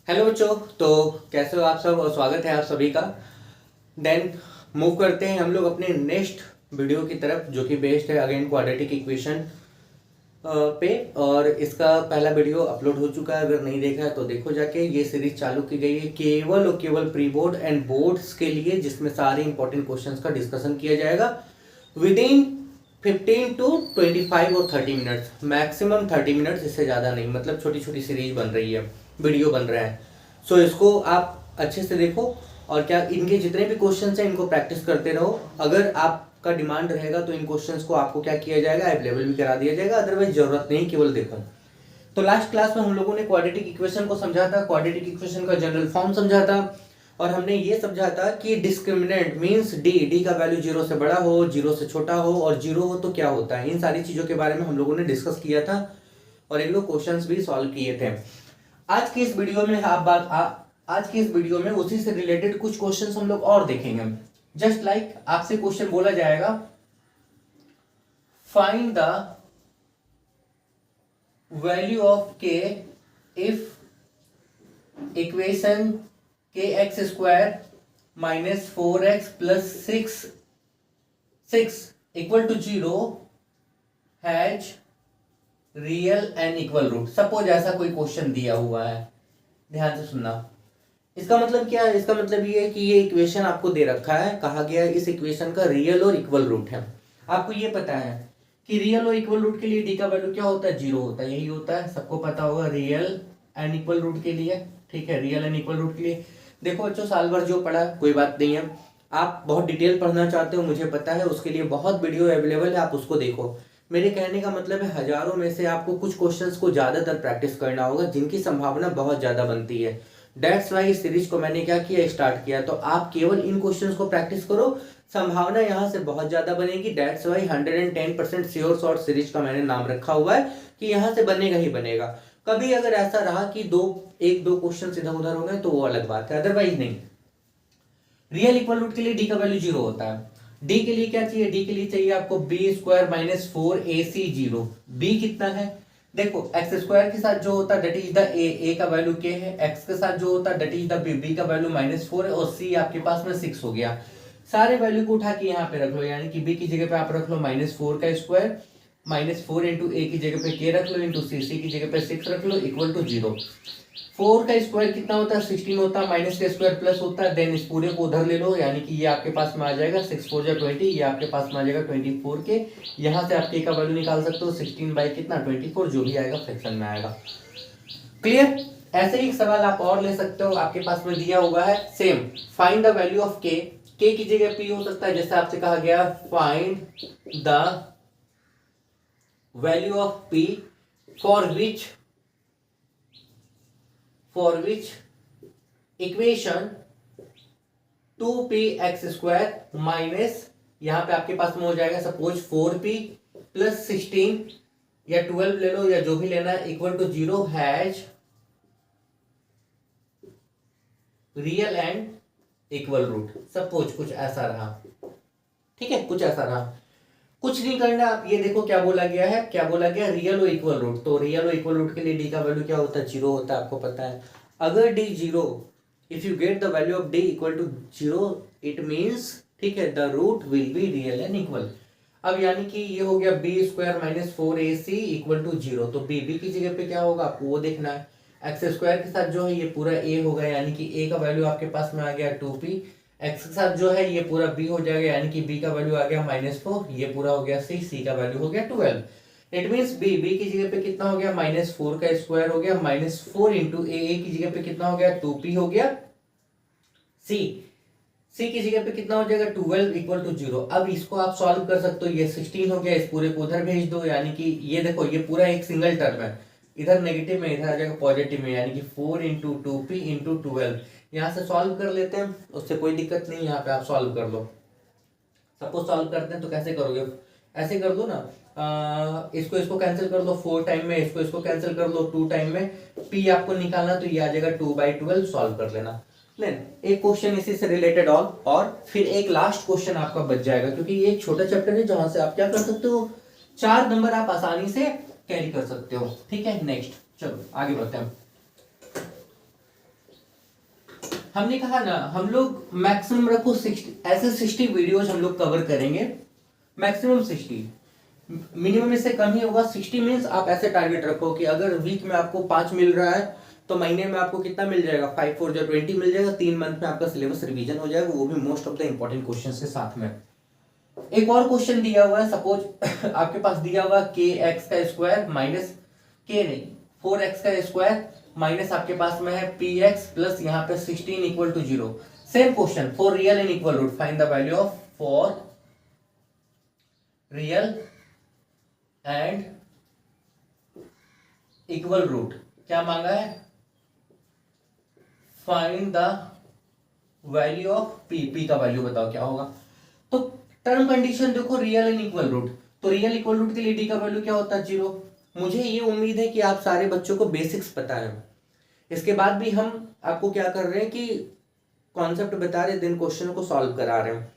Hello बच्चों। तो कैसे हो आप सब और स्वागत है आप सभी का। देन मूव करते हैं हम लोग अपने नेक्स्ट वीडियो की तरफ जो कि बेस्ड है अगेन क्वाड्रेटिक इक्वेशन पे। और इसका पहला वीडियो अपलोड हो चुका है, अगर नहीं देखा है तो देखो जाके। ये सीरीज चालू की गई है केवल और केवल प्री बोर्ड एंड बोर्ड्स के लिए, जिसमें सारे इंपॉर्टेंट क्वेश्चंस का डिस्कशन किया जाएगा विद इन 15 टू 25 और 30 मिनट्स, मैक्सिमम 30 मिनट्स, इससे ज़्यादा नहीं। मतलब छोटी छोटी सीरीज बन रही है, वीडियो बन रहा है। सो इसको आप अच्छे से देखो और क्या इनके जितने भी क्वेश्चंस हैं इनको प्रैक्टिस करते रहो। अगर आपका डिमांड रहेगा तो इन क्वेश्चंस को आपको क्या किया जाएगा, अवेलेबल भी करा दिया जाएगा, अदरवाइज जरूरत नहीं, केवल देखो। तो लास्ट क्लास में हम लोगों ने क्वाड्रेटिक इक्वेशन को समझा था, क्वाड्रेटिक इक्वेशन का जनरल फॉर्म समझा था, और हमने ये समझा था कि डिस्क्रिमिनेंट मींस डी का वैल्यू 0 से बड़ा हो, 0 से छोटा हो, और 0 हो तो क्या होता है। इन सारी चीजों के बारे में हम लोगों ने डिस्कस किया था और एक दो क्वेश्चंस भी सॉल्व किए थे। आज की इस वीडियो में आज की इस वीडियो में उसी से रिलेटेड कुछ क्वेश्चंस हम लोग और देखेंगे। जस्ट लाइक आपसे क्वेश्चन बोला जाएगा, find the value of K if equation K X square minus 4x plus 6 equal to 0 has real and equal root. Suppose ऐसा कोई क्वेश्चन दिया हुआ है, ध्यान से सुनना। इसका मतलब क्या है? इसका मतलब ये है कि ये इक्वेशन आपको दे रखा है, कहा गया है इस इक्वेशन का रियल और इक्वल रूट है। आपको ये पता है कि रियल और इक्वल रूट के लिए डी का वैल्यू क्या होता है, 0 होता है। यही होता है, सबको पता होगा रियल एंड इक्वल रूट के लिए। ठीक है, रियल एंड इक्वल रूट के लिए देखो बच्चों, साल भर जो पढ़ा कोई बात नहीं है। आप बहुत डिटेल पढ़ना चाहते हो, मुझे पता है, उसके लिए बहुत वीडियो अवेलेबल है, आप उसको देखो। मेरे कहने का मतलब है हजारों में से आपको कुछ क्वेश्चंस को ज्यादातर प्रैक्टिस करना होगा जिनकी संभावना बहुत ज्यादा बनती है। डेट्स वाई इस सीरीज को मैंने क्या किया, स्टार्ट किया। तो आप केवल इन क्वेश्चंस को प्रैक्टिस करो, संभावना यहाँ से बहुत ज्यादा बनेगी। That's why 110% sure short series का मैंने नाम रखा हुआ है कि यहाँ से बनेगा ही बनेगा। कभी अगर ऐसा रहा कि एक दो क्वेश्चन इधर उधर हो गए तो वो अलग बात है, अदरवाइज नहीं। रियल इक्वल रूट के लिए डी का वैल्यू 0 होता है। डी के लिए क्या चाहिए, डी के लिए चाहिए आपको B square minus 4ac 0। B कितना है, देखो एक्स स्क्वायर के साथ जो होता है दैट इज द ए का वैल्यू के है, एक्स के साथ जो होता है दैट इज द बी का वैल्यू -4 है, और सी आपके पास में 6 हो गया। सारे वैल्यू को उठा के यहाँ पे रख लो, यानी कि बी की जगह पे आप रख लो -4 का स्क्वायर, -4 इंटू ए की जगह पे के रख लो, इंटू सी की जगह पे 6 रख लो, इक्वल टू 0। 4 का स्क्वायर कितना होता है, 16 होता है, माइनस का स्क्वायर प्लस होता है, देन इस पूरे को उधर ले लो, यानी कि ये आपके पास में आ जाएगा 6 4 जा 20, ये आपके पास में आ जाएगा 24 के। यहाँ से आप के का वैल्यू निकाल सकते हो 16 बाई कितना 24, जो भी आएगा फ्रैक्शन में आएगा। क्लियर। ऐसे ही एक सवाल आप और ले सकते हो, आपके पास में दिया हुआ है same, find the value of के की जगह पी हो सकता है, जैसे आपसे कहा गया find the value of P for which equation 2px square minus, यहां पे आपके पास में हो जाएगा सपोज 4p प्लस 16 या 12 ले लो या जो भी लेना है, equal to 0 has real and equal root. Suppose कुछ ऐसा रहा, ठीक है, कुछ ऐसा रहा, कुछ नहीं करना। आप ये देखो क्या बोला गया है, क्या बोला गया, रियल और इक्वल रूट। तो रियल और इक्वल रूट के लिए डी का वैल्यू क्या होता है, 0 होता है, आपको पता है। अगर D 0, if you get the value of D equal to 0, it means, ठीक है, the root will be real and equal. अब यानी कि ये हो गया B square minus 4ac equal to 0। तो बी की जगह पे क्या होगा आपको वो देखना है। एक्स स्क्वायर के साथ जो है ये पूरा ए होगा, यानी कि ए का वैल्यू आपके पास में आ गया 2p। एक्स के साथ जो है ये पूरा बी हो जाएगा, यानी कि बी का वैल्यू आ गया -4, ये पूरा हो गया सी का वैल्यू हो गया 12। इट मीन्स बी की जगह पे कितना हो गया, -4 का स्क्वायर हो गया, -4 इंटू ए की जगह पे कितना हो गया 2p हो गया, सी की जगह पे कितना हो जाएगा 12 इक्वल टू 0। अब इसको आप सॉल्व कर सकते हो, ये 16 हो गया, इस पूरे को उधर भेज दो, यानी कि ये देखो ये पूरा एक सिंगल टर्म है, इधर नेगेटिव में इधर आ जाएगा पॉजिटिव में, यानी कि 4 इंटू 2p इंटू 12। यहाँ से सॉल्व कर लेते हैं, उससे कोई दिक्कत नहीं, यहाँ पे आप सॉल्व कर लो। सपोज सॉल्व करते हैं तो कैसे करोगे, ऐसे कर दो ना, इसको कैंसिल कर दो 4 टाइम में, इसको कैंसिल कर दो 2 टाइम में, p आपको निकालना तो ये आ जाएगा 2/12, सॉल्व कर लेना। देन एक क्वेश्चन इसी से रिलेटेड और फिर एक लास्ट क्वेश्चन आपका बच जाएगा, क्योंकि ये एक छोटा चैप्टर है जहां से आप क्या कर सकते हो, 4 नंबर आप आसानी से कैरी कर सकते हो। ठीक है, नेक्स्ट चलो आगे बढ़ते हैं। हमने कहा ना हम लोग मैक्सिमम रखो 60, ऐसे 60 वीडियोज हम लोग कवर करेंगे, मैक्सिमम 60, मिनिमम इससे कम ही होगा। 60 मीन्स आप ऐसे टारगेट रखो कि अगर वीक में आपको 5 मिल रहा है तो महीने में आपको कितना मिल जाएगा, 5 4 जो 20 मिल जाएगा। 3 मंथ में आपका सिलेबस रिवीजन हो जाएगा, वो भी most of the important question के साथ में। एक और क्वेश्चन दिया हुआ है, सपोज आपके पास दिया हुआ के एक्स का स्क्वायर माइनस के नहीं 4x का स्क्वायर माइनस आपके पास में है पी एक्स प्लस यहाँ पे 16 equal to 0। Same question, for real and equal root find the value of for real and equal root. क्या मांगा है, find the value of P, P का वैल्यू बताओ क्या होगा। तो टर्म कंडीशन देखो, रियल एंड इक्वल रूट, तो रियल इक्वल रूट के लिए डी का वैल्यू क्या होता है 0। मुझे ये उम्मीद है कि आप सारे बच्चों को बेसिक्स पता है। इसके बाद भी हम आपको क्या कर रहे हैं कि कॉन्सेप्ट बता रहे हैं, देन क्वेश्चन को सॉल्व करा रहे हैं।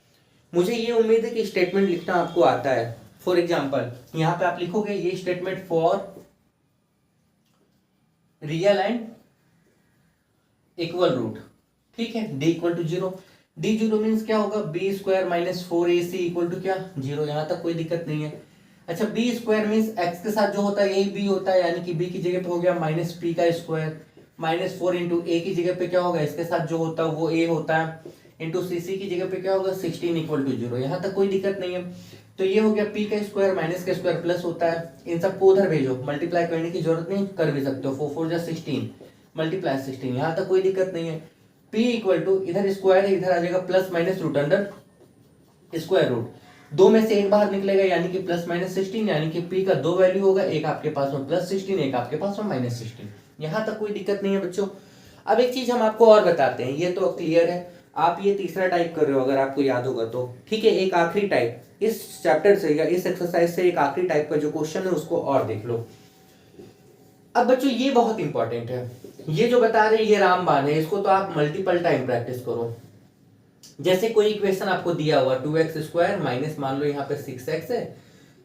मुझे ये उम्मीद है कि स्टेटमेंट लिखना आपको आता है। फॉर एग्जाम्पल यहाँ पे आप लिखोगे ये statement for real and equal root, ठीक है, D equal to 0। D 0 means क्या होगा, B square minus 4ac equal to क्या 0। यहां तक कोई दिक्कत नहीं है। अच्छा, बी स्क्वायर मीन्स एक्स के साथ जो होता है यही बी होता है, यानी कि बी की जगह पे हो गया माइनस पी का स्क्वायर माइनस 4 इंटू ए की जगह पे क्या होगा, इसके साथ जो होता है वो ए होता है, इंटू सी सी की जगह पे क्या होगा 16 इक्वल टू 0। यहाँ तक कोई दिक्कत नहीं है। तो ये हो गया पी का स्क्वायर माइनस का स्क्वायर प्लस होता है, इन सबको उधर भेजो, मल्टीप्लाई करने की जरूरत नहीं, कर भी सकते हो, 4 4 जा 16 मल्टीप्लाई 16, यहाँ तक कोई दिक्कत नहीं है। P इक्वल टू इधर स्क्वायर है, इधर आ जाएगा plus minus root under square root, दो में से एक बाहर निकलेगा यानी कि प्लस माइनस 16, यानी कि P का दो वैल्यू होगा, एक आपके पास में प्लस 16, एक आपके पास में माइनस 16। यहाँ तक कोई दिक्कत नहीं है बच्चों। अब एक चीज हम आपको और बताते हैं, ये तो क्लियर है, आप ये तीसरा टाइप कर रहे हो अगर आपको याद होगा तो, ठीक है। एक आखिरी टाइप इस चैप्टर से या इस एक्सरसाइज से, एक आखिरी टाइप का जो क्वेश्चन है उसको और देख लो। अब बच्चों ये बहुत इंपॉर्टेंट है, ये जो बता रहे हैं ये रामबाण है, इसको तो आप मल्टीपल टाइम प्रैक्टिस करो। जैसे कोई इक्वेशन आपको दिया हुआ 2x स्क्वायर माइनस मान लो यहाँ पे 6x है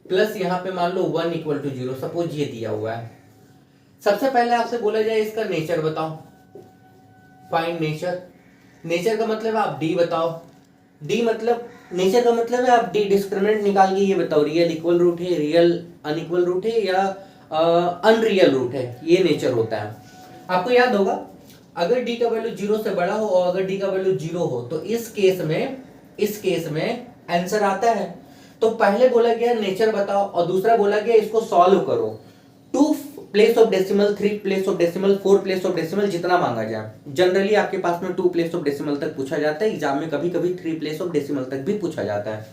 प्लस यहाँ पे मान लो 1 इक्वल टू 0, सपोज ये दिया हुआ है। सबसे पहले आपसे बोला जाए इसका नेचर बताओ, फाइंड नेचर। नेचर का मतलब आप डी बताओ, डी मतलब नेचर का मतलब है आप डी डिस्क्रिमिनेंट निकाल के ये बताओ रियल इक्वल रूट है, रियल अनइक्वल रूट है या अनरियल रूट है, ये नेचर होता है। आपको याद होगा अगर डी का वैल्यू 0 से बड़ा हो और अगर डी का वैल्यू 0 हो तो इस केस में आंसर आता है। तो पहले बोला गया नेचर बताओ और दूसरा बोला गया इसको सॉल्व करो। 2 place of decimal, 3 place of decimal, 4 place of decimal, जितना मांगा जाए। जनरली आपके पास में 2 प्लेस ऑफ डेसिमल तक पूछा जाता है, एग्जाम में कभी कभी 3 प्लेस ऑफ डेसिमल तक भी पूछा जाता है।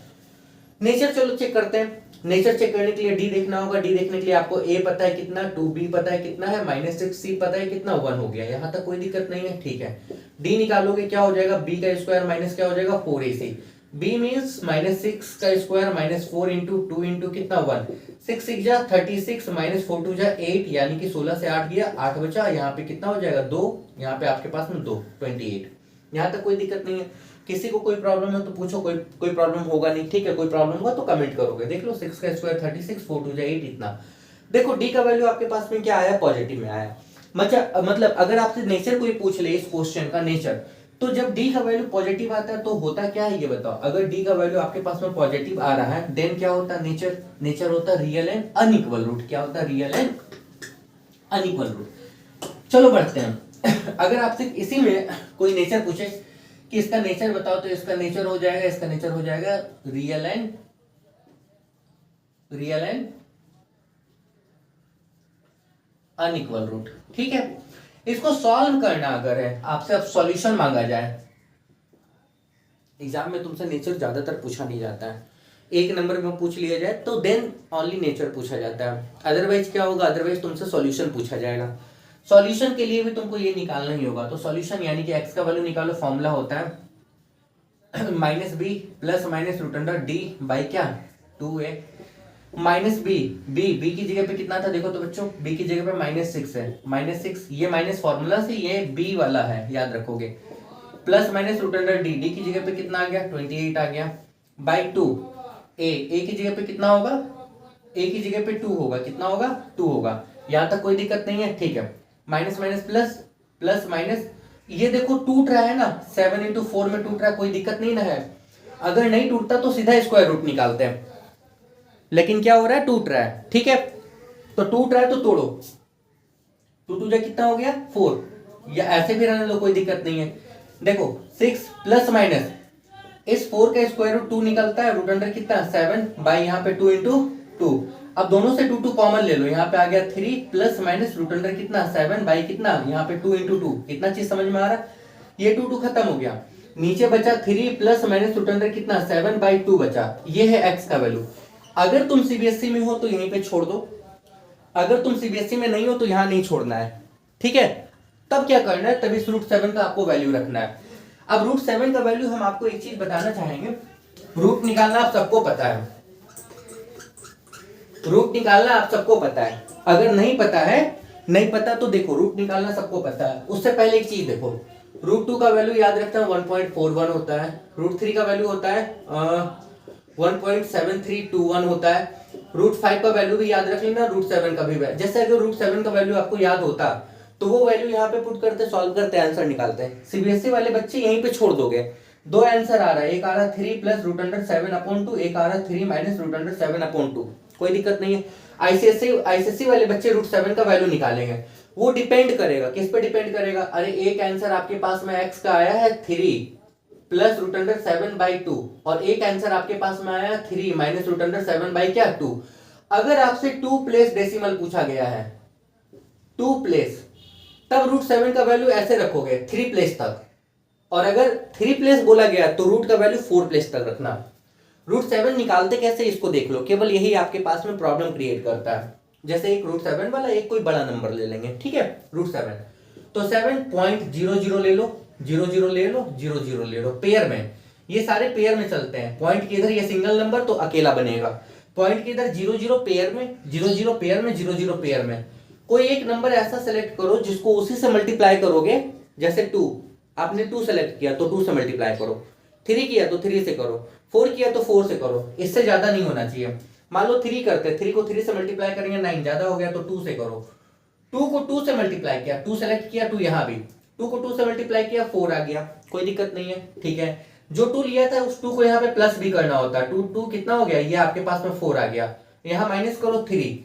नेचर चलो चेक करते हैं। नेचर चेक करने के लिए डी देखना होगा, डी देखने के लिए आपको ए पता है कितना, 2b पता है कितना है, -6c पता है कितना, 1 हो गया, यहाँ तक कोई दिक्कत नहीं है, ठीक है। डी निकालोगे क्या हो जाएगा, b का स्क्वायर माइनस क्या हो जाएगा 4ac, b मींस -6 का स्क्वायर माइनस 4 इंटू 2 इंटू कितना 1, 6 6 जा 36 माइनस 4 2 जा 8, यानी कि 16 से 8 गया 8 बचा, यहाँ पे कितना हो जाएगा 2, यहाँ पे आपके पास में 2 28। यहाँ तक कोई दिक्कत नहीं है। किसी को कोई प्रॉब्लम है तो पूछो, कोई प्रॉब्लम होगा नहीं, ठीक है। कोई प्रॉब्लम होगा तो कमेंट करोगे। देख लो 6 का स्क्वायर 36, 4 2 जा 8, इतना। देखो डी का वैल्यू आपके पास में क्या आया, पॉजिटिव में आया। मतलब अगर आपसे नेचर कोई पूछ ले इस क्वेश्चन का नेचर, तो जब डी का वैल्यू पॉजिटिव आता है तो होता क्या है ये बताओ। अगर डी का वैल्यू आपके पास में पॉजिटिव आ रहा है देन क्या होता है नेचर, नेचर होता है रियल एंड अनइक्वल रूट। क्या होता है, रियल एंड अनइक्वल रूट। चलो बढ़ते हैं। अगर आपसे इसी में कोई नेचर पूछे कि इसका नेचर बताओ, तो इसका नेचर हो जाएगा रियल एंड अनइक्वल रूट, ठीक है। इसको सॉल्व करना अगर है आपसे, अब सॉल्यूशन मांगा जाए, एग्जाम में तुमसे नेचर ज्यादातर पूछा नहीं जाता है, एक नंबर में पूछ लिया जाए तो देन ओनली नेचर पूछा जाता है। अदरवाइज क्या होगा, अदरवाइज तुमसे सॉल्यूशन पूछा जाएगा। सॉल्यूशन के लिए भी तुमको ये निकालना ही होगा। तो सॉल्यूशन यानी कि एक्स का वैल्यू निकालो, फॉर्मूला होता है -b plus minus root under D by क्या 2a माइनस बी की जगह पे कितना था देखो तो बच्चों, b की जगह पे -6 है, -6 ये माइनस फॉर्मूला से ये b वाला है याद रखोगे, plus minus root under D की जगह पे कितना आ गया 28 आ गया, बाई 2 a की जगह पे कितना होगा, a की जगह पे 2 होगा, कितना होगा 2 होगा। यहाँ तक कोई दिक्कत नहीं है, ठीक है। Minus minus plus, plus minus ये देखो टूट रहा है ना, 7 × 4 में टूट रहा है, कोई दिक्कत नहीं ना है। अगर नहीं टूटता तो सीधा स्क्वायर रूट निकालते हैं, लेकिन क्या हो रहा है, टूट रहा है। ठीक है, तो टूट रहा है तो तोड़ो, 2 2 जा कितना हो गया 4, या ऐसे भी रहने दो, कोई दिक्कत नहीं है। देखो 6 प्लस माइनस इस 4 का स्क्वायर रूट 2 निकलता है, रूट अंडर कितना 7 बाई यहाँ पे 2 × 2। अब दोनों से 2 2 कॉमन ले लो, यहाँ पे आ गया 3 प्लस माइनस रूट अंडर कितना 7 बाई कितना यहाँ पे 2 × 2। कितना चीज समझ में आ रहा है, ये 2 2 खत्म हो गया, नीचे बचा 3 प्लस माइनस रूट अंडर कितना 7 बाई 2 बचा, ये है x का वैल्यू। अगर तुम सीबीएसई में हो तो यहीं पे छोड़ दो, अगर तुम सीबीएसई में नहीं हो तो यहां नहीं छोड़ना है। ठीक है, तब क्या करना है, तब इस रूट 7 का आपको वैल्यू रखना है। अब रूट 7 का वैल्यू हम आपको एक चीज बताना चाहेंगे, रूट निकालना आप सबको पता है, रूट निकालना आप सबको पता है। अगर नहीं पता है, नहीं पता तो देखो, रूट निकालना सबको पता है। उससे पहले एक चीज देखो, रूट 2 का वैल्यू याद रखना 1.41 होता है, रूट 3 का वैल्यू होता है 1.7321 होता है, रूट 5 का वैल्यू भी याद रख लेना, रूट 7 का भी। जैसे अगर रूट 7 का वैल्यू आपको याद होता तो वो वैल्यू यहाँ पे पुट करते, सॉल्व करते, आंसर निकालते हैं। सीबीएसई वाले बच्चे यहीं पे छोड़ दोगे, दो आंसर आ रहा है, एक आ रहा है 3 प्लस रूट अंडर 7/2, एक आ रहा है 3 माइनस रूट अंडर 7/2, कोई दिक्कत नहीं है। आईसीएससी वाले बच्चे रूट 7 का वैल्यू निकालेंगे, वो डिपेंड करेगा, किस पे डिपेंड करेगा, अरे एक आंसर आपके पास में एक्स का आया है 3 प्लस रूट अंडर 7/2, और एक आंसर आपके पास में आया 3 माइनस रूट अंडर 7 बाई क्या 2। अगर आपसे 2 प्लेस डेसिमल पूछा गया है, 2 प्लेस, तब रूट 7 का वैल्यू ऐसे रखोगे 3 प्लेस तक, और अगर 3 प्लेस बोला गया तो रूट का वैल्यू 4 प्लेस तक रखना। रूट 7 निकालते कैसे इसको देख लो, केवल यही आपके पास में प्रॉब्लम क्रिएट करता है। जैसे एक रूट 7 वाला, एक कोई बड़ा नंबर ले लेंगे, ठीक है, रूट 7, तो 7.00 ले लो, 00 ले लो, 00 ले लो, पेयर में, ये सारे पेयर में चलते हैं। पॉइंट के इधर ये सिंगल नंबर तो अकेला बनेगा, पॉइंट के इधर 00 पेयर में, 00 पेयर में, 00 पेयर में। कोई एक नंबर ऐसा सेलेक्ट करो जिसको उसी से मल्टीप्लाई करोगे, जैसे 2, आपने 2 सेलेक्ट किया तो 2 से मल्टीप्लाई करो, 3 किया तो 3 से करो, 4 किया तो 4 से करो, इससे ज्यादा नहीं होना चाहिए। मान लो 3 करते, 3 को 3 से मल्टीप्लाई करेंगे 9, ज्यादा हो गया तो 2 से करो, 2 को 2 से मल्टीप्लाई किया, 2 सेलेक्ट किया, 2 यहां भी, 2 को 2 से मल्टीप्लाई किया 4 आ गया, कोई दिक्कत नहीं है। ठीक है, जो 2 लिया था उस 2 को यहाँ पे प्लस भी करना होता है, 2 2 कितना हो गया, ये आपके पास में 4 आ गया, यहाँ माइनस करो 3,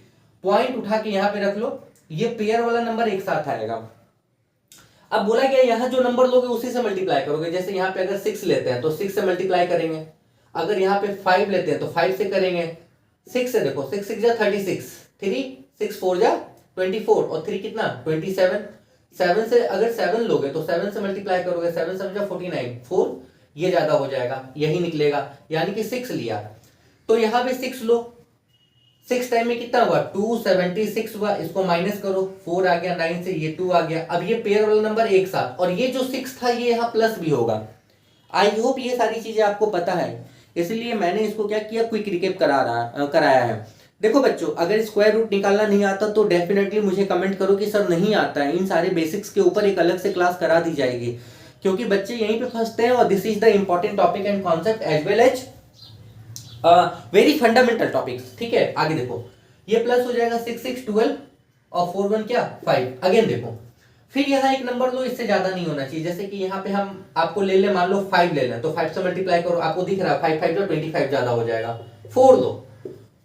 पॉइंट उठा के यहाँ पे रख लो, ये पेयर वाला नंबर एक साथ आएगा। अब बोला गया यहाँ जो नंबर लोगे उसी से मल्टीप्लाई करोगे, जैसे यहाँ पे अगर 6 लेते हैं तो 6 से मल्टीप्लाई करेंगे, अगर यहाँ पे 5 लेते हैं तो 5 से करेंगे, 6 से देखो, 6 6 जा 36, 3 6 4 जा 24, और 3 कितना 27, 7 से अगर 7 लोगे तो 7 से मल्टीप्लाई करोगे, 7 7 जा 49, 4 ये ज्यादा हो जाएगा, यही निकलेगा, यानी कि 6 लिया, तो यहाँ पे 6 लो, 6 टाइम में कितना हुआ 276 हुआ, इसको माइनस करो, 4 आ गया, 9 से ये 2 आ गया। अब ये पेयर वाला नंबर एक साथ, और ये जो 6 था ये यहाँ प्लस भी होगा। आई होप ये सारी चीजें आपको पता है, इसलिए मैंने इसको क्या किया, क्विक रिकेप कराया है। देखो बच्चों, अगर स्क्वायर रूट निकालना नहीं आता तो डेफिनेटली मुझे कमेंट करो कि सर नहीं आता है, इन सारे बेसिक्स के ऊपर एक अलग से क्लास करा दी जाएगी, क्योंकि बच्चे यहीं पे फंसते हैं, और this is the important topic and concept as well as very fundamental topics. ठीक है, आगे देखो, ये प्लस हो जाएगा 6 6 12 और 4 1 क्या 5, अगेन देखो, फिर यहाँ एक नंबर लो, इससे ज्यादा नहीं होना चाहिए, जैसे कि यहाँ पे हम आपको ले ले, मान लो 5 ले लें, तो 5 से मल्टीप्लाई करो, आपको दिख रहा है 5 5 जो 25 ज्यादा हो जाएगा, 4 लो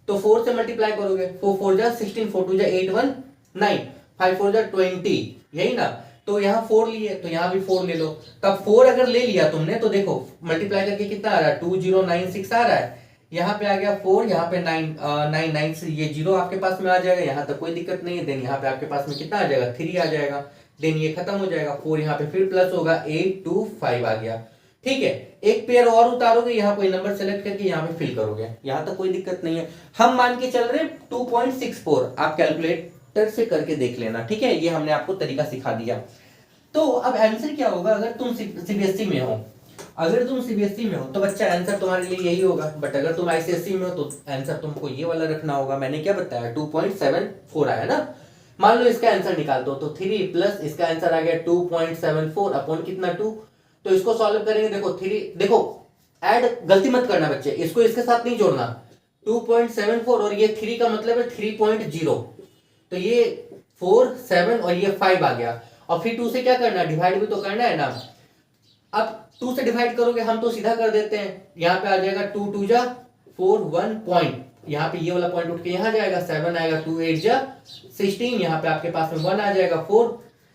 तो 4 से मल्टीप्लाई करोगे, 4 4 जा 16, 4 2 जा 8 1 9, 5 4 जा 20, यही ना, तो यहाँ 4 लिए तो यहाँ भी 4 ले लो। तब 4 अगर ले लिया तुमने तो देखो मल्टीप्लाई करके कितना आ रहा है 2096 आ रहा है, यहाँ पे आ गया 4, यहाँ पे 9 से ये 0 आपके पास में आ जाएगा, यहाँ तक कोई दिक्कत नहीं है। देन यहाँ पे आपके पास में कितना आ जाएगा 3 आ जाएगा, देन ये खत्म हो जाएगा, 4 यहाँ पे फिर प्लस होगा, 8 2 5 आ गया। ठीक है, एक पेयर और उतारोगे, यहाँ कोई नंबर सेलेक्ट करके यहाँ पे फिल करोगे, यहाँ तक कोई दिक्कत नहीं है। हम मान के चल रहे 2.64, आप कैलकुलेटर से करके देख लेना, ठीक है, ये हमने आपको तरीका सिखा दिया। तो अब आंसर क्या होगा, अगर तुम सीबीएसई में हो, अगर तुम सीबीएसई में हो तो बच्चा आंसर तुम्हारे लिए यही होगा, बट अगर तुम आईसीएसई में हो तो आंसर तुमको ये वाला रखना होगा। मैंने क्या बताया 2.74 आया ना, मान लो इसका आंसर निकाल दो, तो 3 प्लस इसका आंसर आ गया 2.74 अपॉन कितना 2, तो इसको सॉल्व करेंगे, देखो 3, देखो ऐड गलती मत करना बच्चे, इसको इसके साथ नहीं जोड़ना, 2.74 और ये 3 का मतलब है 3.0, तो ये 4 7 और ये 5 आ गया, और फिर 2 से क्या करना है, डिवाइड भी तो करना है ना। अब 2 से डिवाइड करोगे हम तो सीधा कर देते हैं, यहाँ पे आ जाएगा 2 2 जा 4 1 पॉइंट, यहाँ पे ये वाला पॉइंट उठ के यहाँ जाएगा, 7 आएगा, 2 8 जा 16, यहाँ पे आपके पास में 1 आ जाएगा 4,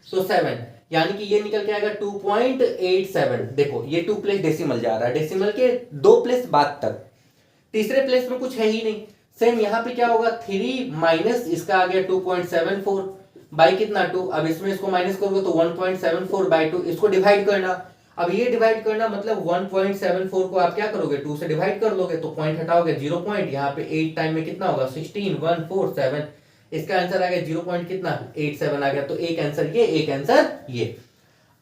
तो 7, यानी कि ये निकल के आएगा 2.87। देखो ये 2 प्लेस डेसिमल जा रहा है, डेसिमल के 2 प्लेस बाद तक, तीसरे प्लेस में कुछ है ही नहीं। सेम यहाँ पे क्या होगा, 3 माइनस इसका आ गया 2.74 बाई कितना 2, अब इसमें इसको माइनस करोगे तो 1.74 बाई 2, इसको डिवाइड करना। अब ये डिवाइड करना मतलब 1.74 को आप क्या करोगे 2 से डिवाइड कर लोगे, तो पॉइंट हटाओगे 0 पॉइंट, यहाँ पे 8 टाइम में कितना होगा 16 1 4 7, इसका आंसर आ गया 0 पॉइंट कितना 87 आ गया। तो एक आंसर ये, एक आंसर ये।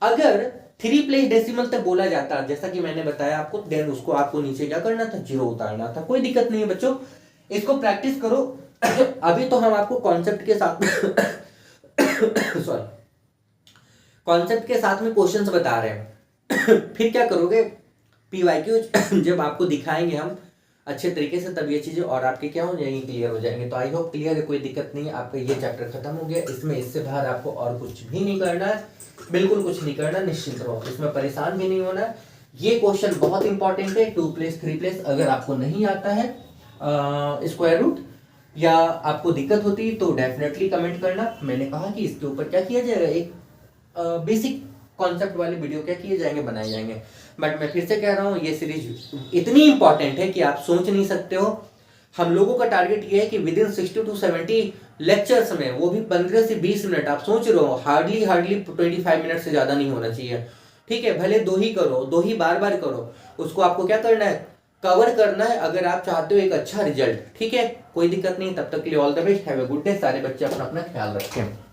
अगर 3 प्लेस डेसिमल तक बोला जाता जैसा कि मैंने बताया आपको, देन उसको आपको नीचे क्या करना था, 0 उतारना था। कोई दिक्कत नहीं है बच्चों, इसको प्रैक्टिस करो। अभी तो हम आपको कॉन्सेप्ट के साथ सॉरी कॉन्सेप्ट के साथ में क्वेश्चंस बता रहे हैं। फिर क्या करोगे, पीवाईक्यू जब आपको दिखाएंगे हम अच्छे तरीके से, तब ये चीजें और आपके क्या हो जाएंगी, क्लियर हो जाएंगे। तो आई होप क्लियर है, कोई दिक्कत नहीं है। आपका ये चैप्टर खत्म हो गया, इसमें इससे बाहर आपको और कुछ भी नहीं करना है, बिल्कुल कुछ नहीं करना, निश्चिंत रहो, इसमें परेशान भी नहीं होना। ये क्वेश्चन बहुत इंपॉर्टेंट है, 2 प्लेस 3 प्लेस। अगर आपको नहीं आता है स्क्वायर रूट या आपको दिक्कत होती है तो डेफिनेटली कमेंट करना। मैंने कहा कि इसके ऊपर क्या किया जाएगा, एक बेसिक कॉन्सेप्ट वाले वीडियो क्या किए जाएंगे, बनाए जाएंगे। बट मैं फिर से कह रहा हूँ, ये सीरीज इतनी इंपॉर्टेंट है कि आप सोच नहीं सकते हो। हम लोगों का टारगेट ये है कि विद इन 60 to 70 लेक्चर्स में, वो भी 15 से 20 मिनट, आप सोच रहे हो हार्डली 25 मिनट से ज्यादा नहीं होना चाहिए, ठीक है। भले 2 ही करो, 2 ही बार बार करो, उसको आपको क्या करना है, कवर करना है, अगर आप चाहते हो एक अच्छा रिजल्ट, ठीक है। कोई दिक्कत नहीं, तब तक के लिए all the best, have a good day. सारे बच्चे अपना अपना ख्याल रखें।